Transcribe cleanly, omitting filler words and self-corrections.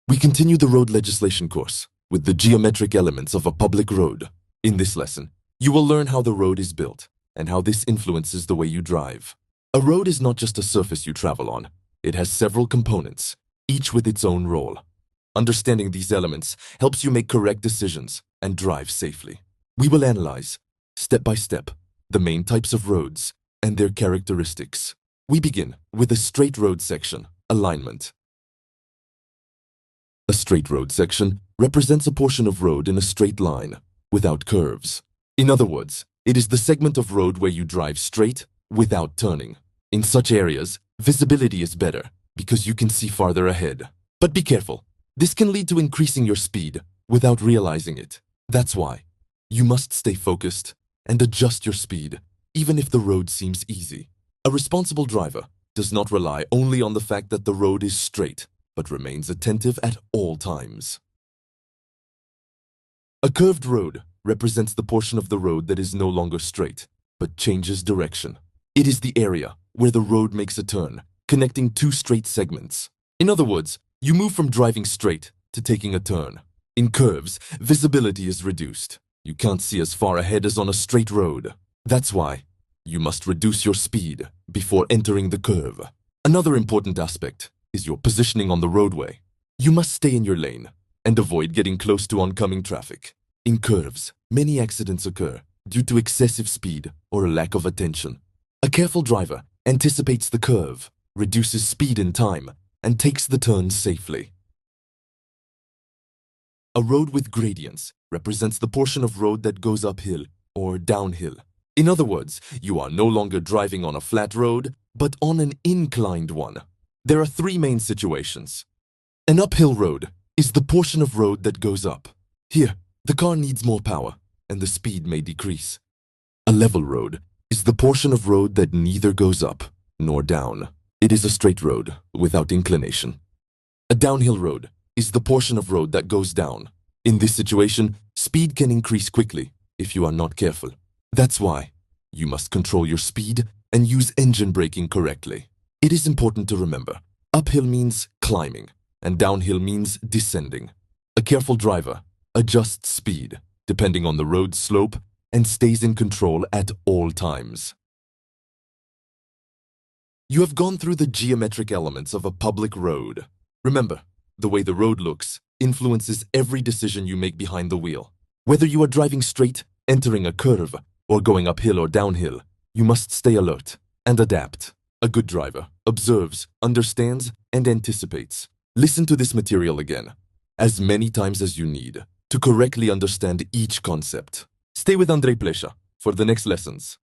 We continue the road legislation course with the geometric elements of a public road. In this lesson, you will learn how the road is built and how this influences the way you drive. A road is not just a surface you travel on. It has several components, each with its own role. Understanding these elements helps you make correct decisions and drive safely. We will analyze, step by step, the main types of roads and their characteristics. We begin with a straight road section, alignment. A straight road section represents a portion of road in a straight line, without curves. In other words, it is the segment of road where you drive straight, without turning. In such areas, visibility is better because you can see farther ahead. But be careful, this can lead to increasing your speed without realizing it. That's why you must stay focused and adjust your speed, even if the road seems easy. A responsible driver does not rely only on the fact that the road is straight, but remains attentive at all times. A curved road represents the portion of the road that is no longer straight, but changes direction. It is the area where the road makes a turn, connecting two straight segments. In other words, you move from driving straight to taking a turn. In curves, visibility is reduced. You can't see as far ahead as on a straight road. That's why you must reduce your speed before entering the curve. Another important aspect is your positioning on the roadway. You must stay in your lane and avoid getting close to oncoming traffic. In curves, many accidents occur due to excessive speed or a lack of attention. A careful driver anticipates the curve, reduces speed in time, and takes the turn safely. A road with gradients represents the portion of road that goes uphill or downhill. In other words, you are no longer driving on a flat road, but on an inclined one. There are three main situations. An uphill road is the portion of road that goes up. Here, the car needs more power, and the speed may decrease. A level road is the portion of road that neither goes up nor down. It is a straight road without inclination. A downhill road is the portion of road that goes down. In this situation, speed can increase quickly if you are not careful. That's why you must control your speed and use engine braking correctly. It is important to remember, uphill means climbing, and downhill means descending. A careful driver adjusts speed depending on the road's slope and stays in control at all times. You have gone through the geometric elements of a public road. Remember, the way the road looks influences every decision you make behind the wheel. Whether you are driving straight, entering a curve, or going uphill or downhill, you must stay alert and adapt. A good driver observes, understands, and anticipates. Listen to this material again, as many times as you need, to correctly understand each concept. Stay with Andrei Plesha for the next lessons.